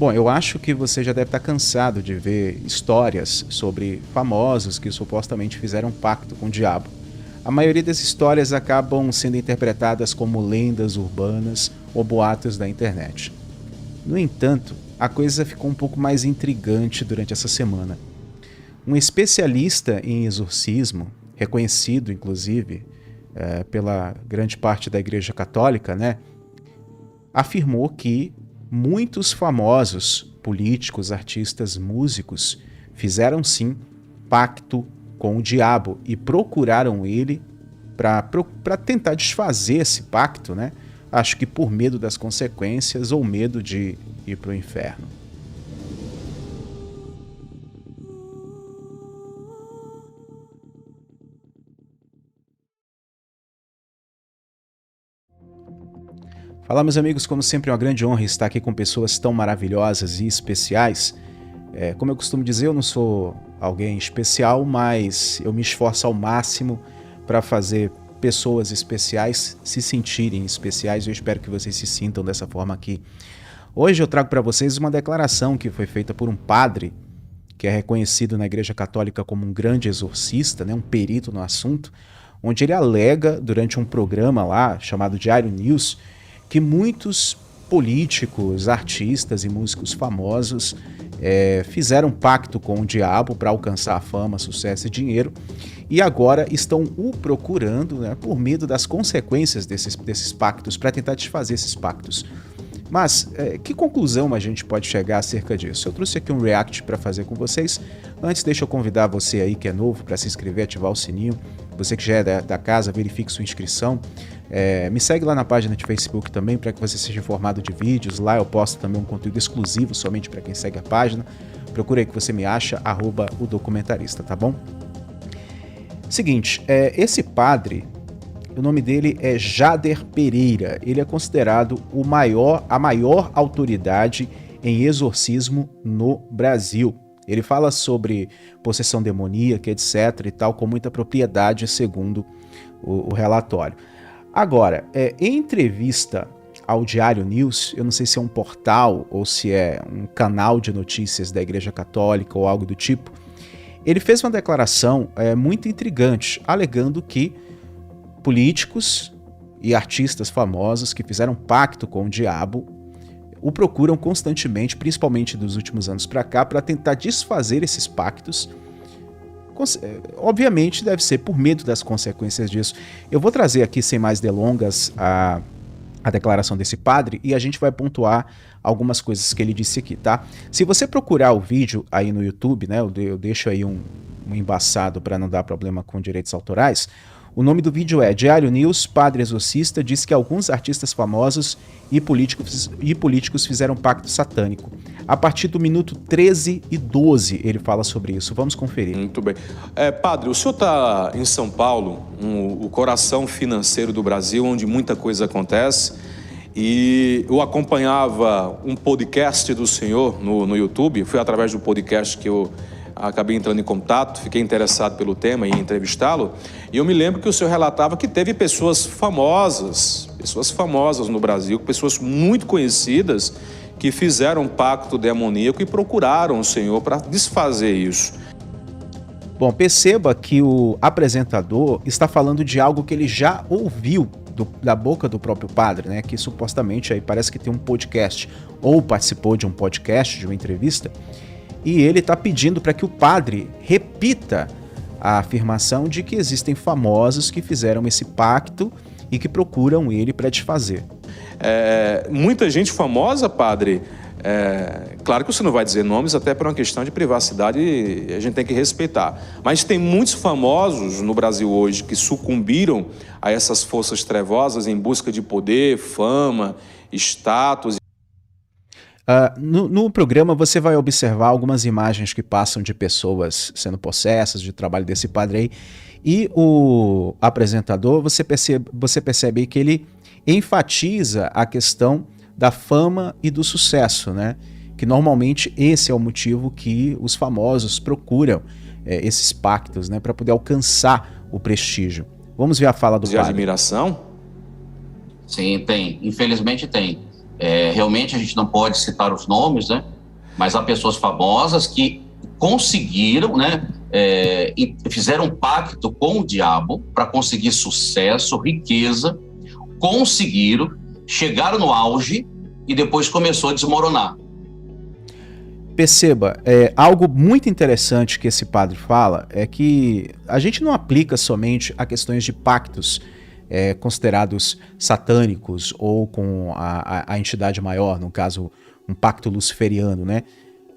Bom, eu acho que você já deve estar cansado de ver histórias sobre famosos que supostamente fizeram um pacto com o diabo. A maioria das histórias acabam sendo interpretadas como lendas urbanas ou boatos da internet. No entanto, a coisa ficou um pouco mais intrigante durante essa semana. Um especialista em exorcismo, reconhecido inclusive pela grande parte da Igreja Católica, né, afirmou que muitos famosos políticos, artistas, músicos fizeram sim pacto com o diabo e procuraram ele para tentar desfazer esse pacto, né? Acho que por medo das consequências ou medo de ir para o inferno. Fala, meus amigos, como sempre é uma grande honra estar aqui com pessoas tão maravilhosas e especiais. Como eu costumo dizer, eu não sou alguém especial, mas eu me esforço ao máximo para fazer pessoas especiais se sentirem especiais. Eu espero que vocês se sintam dessa forma aqui. Hoje eu trago para vocês uma declaração que foi feita por um padre que é reconhecido na Igreja Católica como um grande exorcista, né, um perito no assunto, onde ele alega, durante um programa lá chamado Diário News, que muitos políticos, artistas e músicos famosos fizeram um pacto com o diabo para alcançar fama, sucesso e dinheiro, e agora estão o procurando, né, por medo das consequências desses pactos, para tentar desfazer esses pactos. Mas que conclusão a gente pode chegar acerca disso? Eu trouxe aqui um react para fazer com vocês. Antes, deixa eu convidar você aí que é novo para se inscrever, ativar o sininho. Você que já é da casa, verifique sua inscrição. Me segue lá na página de Facebook também para que você seja informado de vídeos. Lá eu posto também um conteúdo exclusivo somente para quem segue a página. Procura aí que você me acha, @odocumentarista, tá bom? Seguinte, esse padre, o nome dele é Jader Pereira. Ele é considerado a maior autoridade em exorcismo no Brasil. Ele fala sobre possessão demoníaca, etc. e tal, com muita propriedade, segundo o relatório. Agora, em entrevista ao Diário News, eu não sei se é um portal ou se é um canal de notícias da Igreja Católica ou algo do tipo, ele fez uma declaração muito intrigante, alegando que políticos e artistas famosos que fizeram pacto com o diabo o procuram constantemente, principalmente dos últimos anos para cá, para tentar desfazer esses pactos. Obviamente deve ser por medo das consequências disso. Eu vou trazer aqui, sem mais delongas, a declaração desse padre e a gente vai pontuar algumas coisas que ele disse aqui, tá? Se você procurar o vídeo aí no YouTube, né, eu deixo aí um embaçado para não dar problema com direitos autorais. O nome do vídeo é Diário News, Padre Exorcista diz que alguns artistas famosos e políticos fizeram pacto satânico. A partir do minuto 13 e 12 ele fala sobre isso. Vamos conferir. Muito bem. Padre, o senhor está em São Paulo, o coração financeiro do Brasil, onde muita coisa acontece. E eu acompanhava um podcast do senhor no YouTube. Foi através do podcast que eu acabei entrando em contato, fiquei interessado pelo tema e entrevistá-lo, e eu me lembro que o senhor relatava que teve pessoas famosas no Brasil, pessoas muito conhecidas, que fizeram um pacto demoníaco e procuraram o senhor para desfazer isso. Bom, perceba que o apresentador está falando de algo que ele já ouviu da boca do próprio padre, né? Que supostamente aí parece que tem um podcast, ou participou de um podcast, de uma entrevista, e ele está pedindo para que o padre repita a afirmação de que existem famosos que fizeram esse pacto e que procuram ele para desfazer. Muita gente famosa, padre, claro que você não vai dizer nomes, até por uma questão de privacidade, a gente tem que respeitar. Mas tem muitos famosos no Brasil hoje que sucumbiram a essas forças trevosas em busca de poder, fama, status. No programa você vai observar algumas imagens que passam de pessoas sendo possessas, de trabalho desse padre aí, e o apresentador, você percebe que ele enfatiza a questão da fama e do sucesso, né? Que normalmente esse é o motivo que os famosos procuram esses pactos, né? Para poder alcançar o prestígio. Vamos ver a fala do padre. De admiração? Sim, tem. Infelizmente tem. Realmente a gente não pode citar os nomes, né? Mas há pessoas famosas que conseguiram, né? Fizeram um pacto com o diabo para conseguir sucesso, riqueza, conseguiram, chegaram no auge e depois começou a desmoronar. Perceba, algo muito interessante que esse padre fala é que a gente não aplica somente a questões de pactos considerados satânicos ou com a entidade maior, no caso, um pacto luciferiano, né?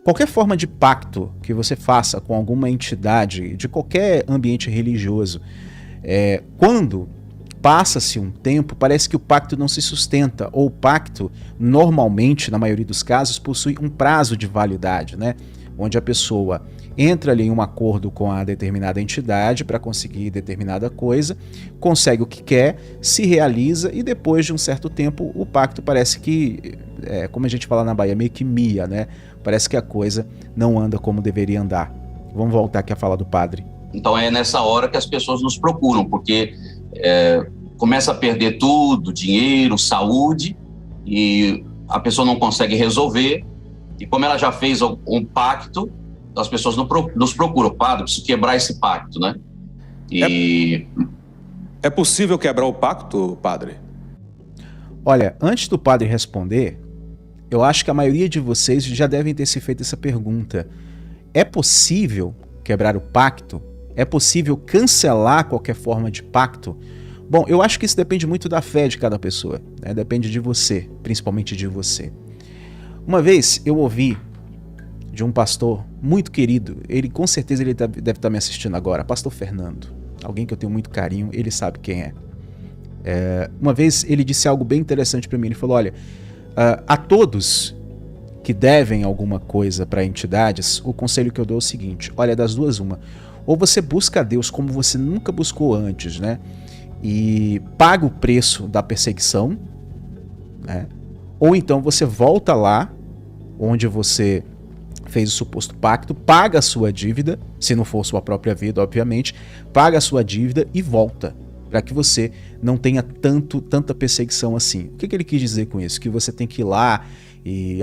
Qualquer forma de pacto que você faça com alguma entidade de qualquer ambiente religioso, quando passa-se um tempo, parece que o pacto não se sustenta, ou o pacto, normalmente, na maioria dos casos, possui um prazo de validade, né? Onde a pessoa entra ali em um acordo com a determinada entidade para conseguir determinada coisa, consegue o que quer, se realiza e depois de um certo tempo o pacto parece que, como a gente fala na Bahia, meio que mia, né? Parece que a coisa não anda como deveria andar. Vamos voltar aqui a falar do padre. Então é nessa hora que as pessoas nos procuram, porque começa a perder tudo, dinheiro, saúde, e a pessoa não consegue resolver, e como ela já fez um pacto, as pessoas nos procuram. Padre, preciso quebrar esse pacto, né? É possível quebrar o pacto, padre? Olha, antes do padre responder, eu acho que a maioria de vocês já devem ter se feito essa pergunta. É possível quebrar o pacto? É possível cancelar qualquer forma de pacto? Bom, eu acho que isso depende muito da fé de cada pessoa, né? Depende de você, principalmente de você. Uma vez eu ouvi de um pastor muito querido, ele com certeza ele deve estar me assistindo agora, pastor Fernando, alguém que eu tenho muito carinho, ele sabe quem é. Uma vez ele disse algo bem interessante para mim, ele falou, olha, a todos que devem alguma coisa para entidades, o conselho que eu dou é o seguinte, olha, das duas uma, ou você busca a Deus como você nunca buscou antes, né? E paga o preço da perseguição, né? Ou então você volta lá onde você fez o suposto pacto, paga a sua dívida, se não for sua própria vida, obviamente, paga a sua dívida e volta, para que você não tenha tanta perseguição assim. O que ele quis dizer com isso? Que você tem que ir lá e,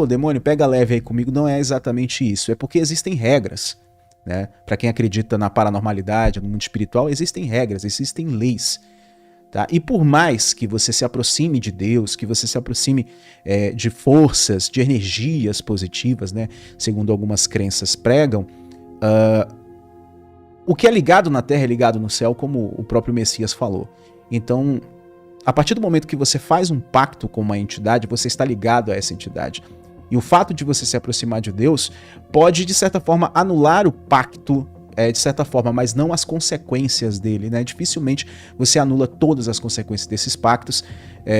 demônio, pega leve aí comigo. Não é exatamente isso, é porque existem regras, né? Para quem acredita na paranormalidade, no mundo espiritual, existem regras, existem leis. Tá? E por mais que você se aproxime de Deus, que você se aproxime de forças, de energias positivas, né? Segundo algumas crenças pregam, o que é ligado na terra é ligado no céu, como o próprio Messias falou. Então, a partir do momento que você faz um pacto com uma entidade, você está ligado a essa entidade. E o fato de você se aproximar de Deus pode, de certa forma, anular o pacto, de certa forma, mas não as consequências dele, né? Dificilmente você anula todas as consequências desses pactos,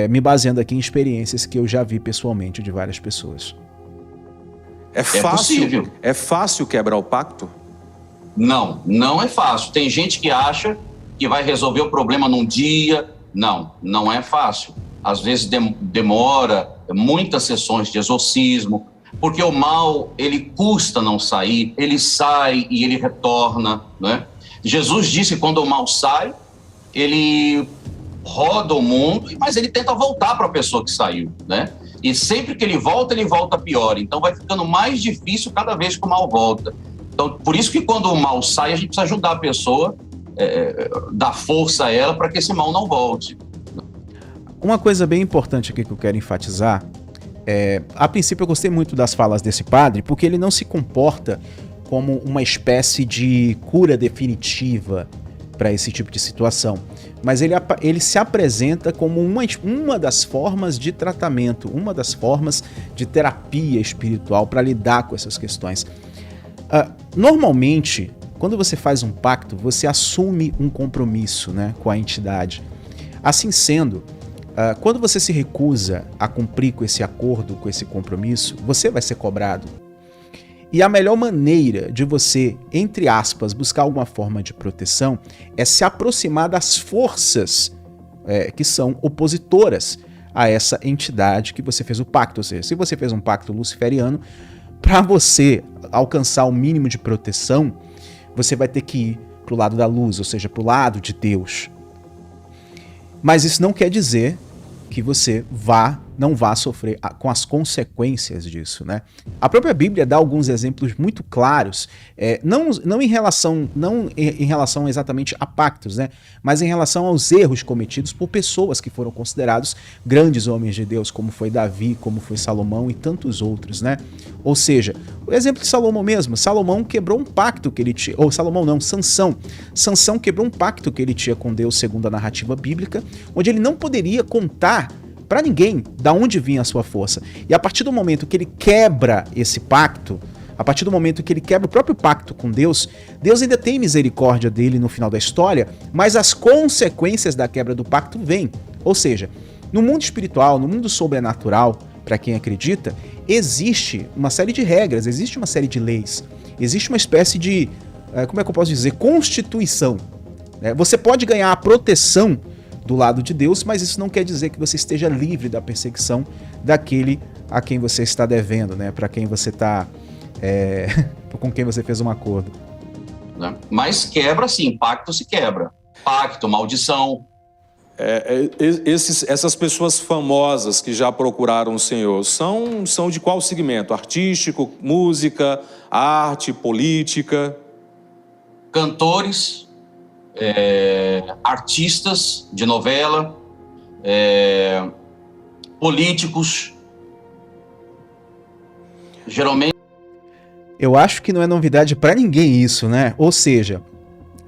me baseando aqui em experiências que eu já vi pessoalmente de várias pessoas. É fácil quebrar o pacto? Não, não é fácil. Tem gente que acha que vai resolver o problema num dia. Não, não é fácil. Às vezes demora muitas sessões de exorcismo, porque o mal, ele custa não sair, ele sai e ele retorna, né? Jesus disse que quando o mal sai, ele roda o mundo, mas ele tenta voltar para a pessoa que saiu, né? E sempre que ele volta pior. Então vai ficando mais difícil cada vez que o mal volta. Então, por isso que quando o mal sai, a gente precisa ajudar a pessoa, dar força a ela para que esse mal não volte. Uma coisa bem importante aqui que eu quero enfatizar, a princípio eu gostei muito das falas desse padre, porque ele não se comporta como uma espécie de cura definitiva para esse tipo de situação, mas ele se apresenta como uma das formas de tratamento, uma das formas de terapia espiritual para lidar com essas questões. Normalmente, quando você faz um pacto, você assume um compromisso, né, com a entidade. Assim sendo, quando você se recusa a cumprir com esse acordo, com esse compromisso, você vai ser cobrado. E a melhor maneira de você, entre aspas, buscar alguma forma de proteção é se aproximar das forças que são opositoras a essa entidade que você fez o pacto. Ou seja, se você fez um pacto luciferiano, para você alcançar o mínimo de proteção, você vai ter que ir para o lado da luz, ou seja, para o lado de Deus. Mas isso não quer dizer que você vá não vá sofrer com as consequências disso, né? A própria Bíblia dá alguns exemplos muito claros, não em relação exatamente a pactos, né? Mas em relação aos erros cometidos por pessoas que foram considerados grandes homens de Deus, como foi Davi, como foi Salomão e tantos outros, né? Ou seja, o exemplo de Salomão mesmo, Salomão quebrou um pacto que ele tinha, ou Salomão não, Sansão quebrou um pacto que ele tinha com Deus segundo a narrativa bíblica, onde ele não poderia contar para ninguém da onde vinha a sua força. E a partir do momento que ele quebra esse pacto, a partir do momento que ele quebra o próprio pacto com Deus, Deus ainda tem misericórdia dele no final da história, mas as consequências da quebra do pacto vêm. Ou seja, no mundo espiritual, no mundo sobrenatural, para quem acredita, existe uma série de regras, existe uma série de leis, existe uma espécie de, como é que eu posso dizer, constituição. Você pode ganhar a proteção do lado de Deus, mas isso não quer dizer que você esteja livre da perseguição daquele a quem você está devendo, né? Para quem você está, com quem você fez um acordo. Mas quebra sim, pacto se quebra. Pacto, maldição. Essas pessoas famosas que já procuraram o Senhor são de qual segmento? Artístico, música, arte, política? Cantores, artistas de novela, políticos, geralmente. Eu acho que não é novidade para ninguém isso, né? Ou seja,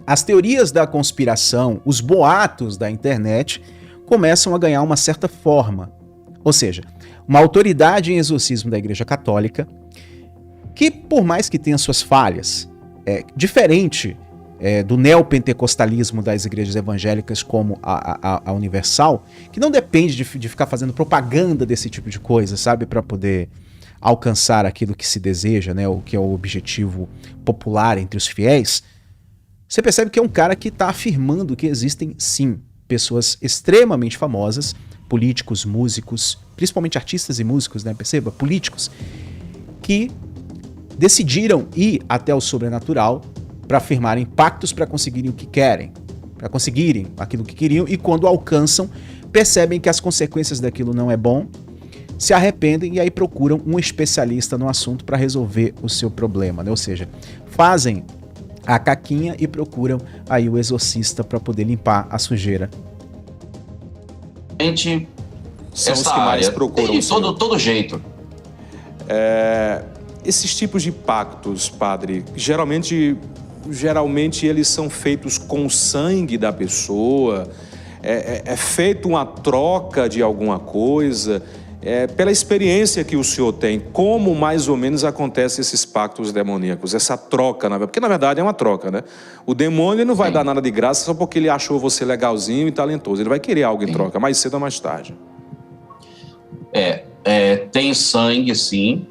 as teorias da conspiração, os boatos da internet começam a ganhar uma certa forma. Ou seja, uma autoridade em exorcismo da Igreja Católica que, por mais que tenha suas falhas, diferente do neopentecostalismo das igrejas evangélicas como a Universal, que não depende de ficar fazendo propaganda desse tipo de coisa, sabe? Para poder alcançar aquilo que se deseja, né? O que é o objetivo popular entre os fiéis. Você percebe que é um cara que está afirmando que existem, sim, pessoas extremamente famosas, políticos, músicos, principalmente artistas e músicos, né? Perceba, políticos, que decidiram ir até o sobrenatural para firmarem pactos para conseguirem o que querem, para conseguirem aquilo que queriam, e quando alcançam, percebem que as consequências daquilo não é bom, se arrependem e aí procuram um especialista no assunto para resolver o seu problema, né? Ou seja, fazem a caquinha e procuram aí o exorcista para poder limpar a sujeira. Gente, são os que mais procuram. Tem todo jeito. Esses tipos de pactos, padre, geralmente eles são feitos com o sangue da pessoa, é feita uma troca de alguma coisa. Pela experiência que o senhor tem, como mais ou menos acontecem esses pactos demoníacos, essa troca, porque na verdade é uma troca, né? O demônio não vai dar nada de graça só porque ele achou você legalzinho e talentoso, ele vai querer algo em troca, mais cedo ou mais tarde. Tem sangue, sim,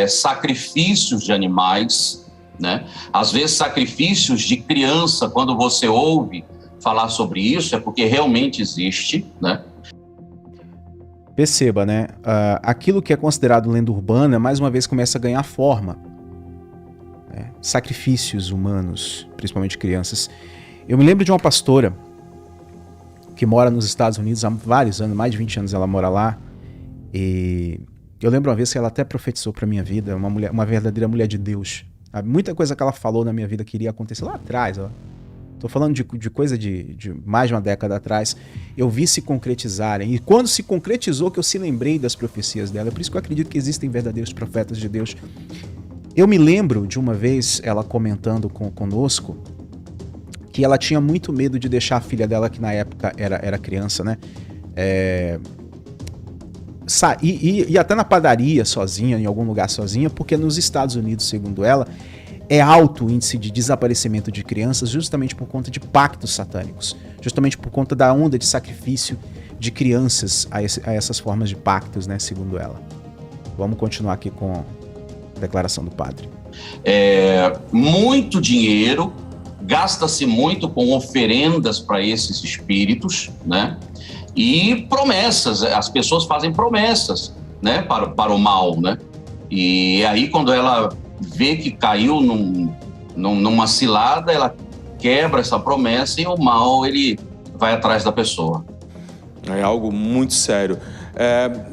sacrifícios de animais, né? Às vezes sacrifícios de criança, quando você ouve falar sobre isso, é porque realmente existe, né? Perceba, né? Aquilo que é considerado lenda urbana, mais uma vez começa a ganhar forma. Sacrifícios humanos, principalmente crianças. Eu me lembro de uma pastora que mora nos Estados Unidos há vários anos, mais de 20 anos ela mora lá. E eu lembro uma vez que ela até profetizou para minha vida, uma verdadeira mulher de Deus. Muita coisa que ela falou na minha vida que iria acontecer lá atrás, ó. Tô falando de coisa de mais de uma década atrás, eu vi se concretizarem. E quando se concretizou, que eu se lembrei das profecias dela. É por isso que eu acredito que existem verdadeiros profetas de Deus. Eu me lembro de uma vez ela comentando conosco que ela tinha muito medo de deixar a filha dela, que na época era criança, né? Ir até na padaria sozinha, em algum lugar sozinha, porque nos Estados Unidos, segundo ela, é alto o índice de desaparecimento de crianças justamente por conta de pactos satânicos, justamente por conta da onda de sacrifício de crianças a essas formas de pactos, né, segundo ela. Vamos continuar aqui com a declaração do padre. Muito dinheiro, gasta-se muito com oferendas para esses espíritos, né? E promessas, as pessoas fazem promessas, né, para o mal, né? E aí quando ela vê que caiu numa cilada, ela quebra essa promessa e o mal ele vai atrás da pessoa. É algo muito sério.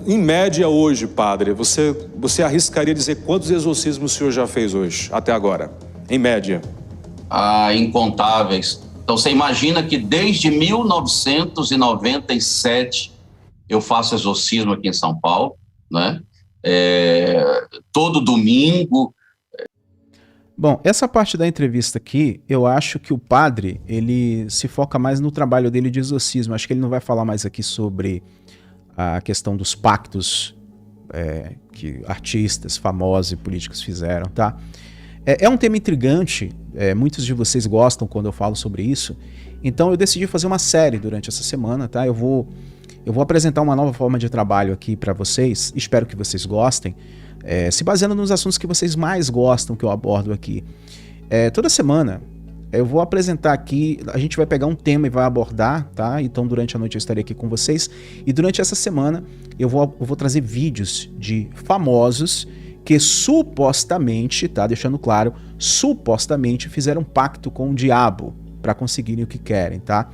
Em média hoje, padre, você arriscaria dizer quantos exorcismos o senhor já fez hoje, até agora? Em média. Incontáveis. Então você imagina que desde 1997 eu faço exorcismo aqui em São Paulo, né? Todo domingo. Bom, essa parte da entrevista aqui, eu acho que o padre, ele se foca mais no trabalho dele de exorcismo. Acho que ele não vai falar mais aqui sobre a questão dos pactos que artistas famosos e políticos fizeram, tá? É um tema intrigante, muitos de vocês gostam quando eu falo sobre isso, então eu decidi fazer uma série durante essa semana, tá? Eu vou apresentar uma nova forma de trabalho aqui para vocês, espero que vocês gostem, se baseando nos assuntos que vocês mais gostam que eu abordo aqui. Toda semana eu vou apresentar aqui, a gente vai pegar um tema e vai abordar, tá? Então durante a noite eu estarei aqui com vocês, e durante essa semana eu vou trazer vídeos de famosos que supostamente, tá, deixando claro, supostamente fizeram um pacto com o diabo para conseguirem o que querem, tá?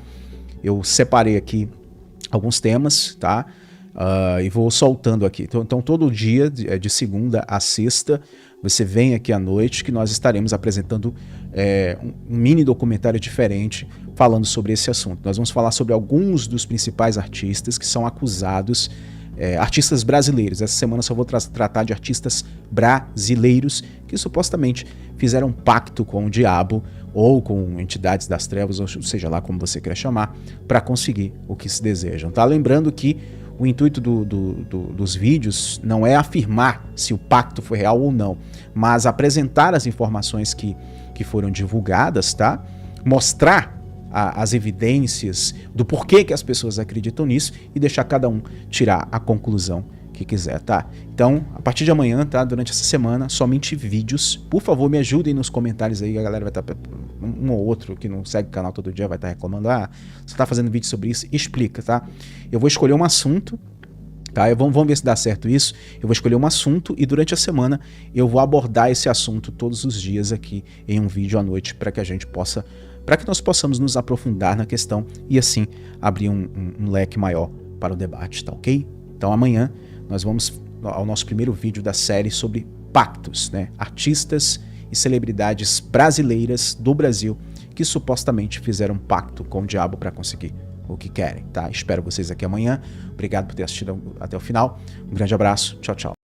Eu separei aqui alguns temas, tá? E vou soltando aqui. Então todo dia, de segunda a sexta, você vem aqui à noite que nós estaremos apresentando um mini documentário diferente falando sobre esse assunto. Nós vamos falar sobre alguns dos principais artistas que são acusados, artistas brasileiros. Essa semana só vou tratar de artistas brasileiros que supostamente fizeram um pacto com o diabo ou com entidades das trevas, ou seja lá como você quer chamar, para conseguir o que se desejam. Tá? Lembrando que o intuito dos vídeos não é afirmar se o pacto foi real ou não, mas apresentar as informações que foram divulgadas, tá? Mostrar as evidências do porquê que as pessoas acreditam nisso e deixar cada um tirar a conclusão que quiser, tá? Então, a partir de amanhã, tá? Durante essa semana, somente vídeos. Por favor, me ajudem nos comentários aí, a galera vai estar... Um ou outro que não segue o canal todo dia vai estar reclamando, você tá fazendo vídeo sobre isso, explica, tá? Eu vou escolher um assunto, tá? Vamos ver se dá certo isso. Eu vou escolher um assunto e durante a semana eu vou abordar esse assunto todos os dias aqui em um vídeo à noite para que nós possamos nos aprofundar na questão e assim abrir um leque maior para o debate, tá ok? Então amanhã nós vamos ao nosso primeiro vídeo da série sobre pactos, né? Artistas e celebridades brasileiras do Brasil que supostamente fizeram um pacto com o diabo para conseguir o que querem, tá? Espero vocês aqui amanhã. Obrigado por ter assistido até o final. Um grande abraço. Tchau, tchau.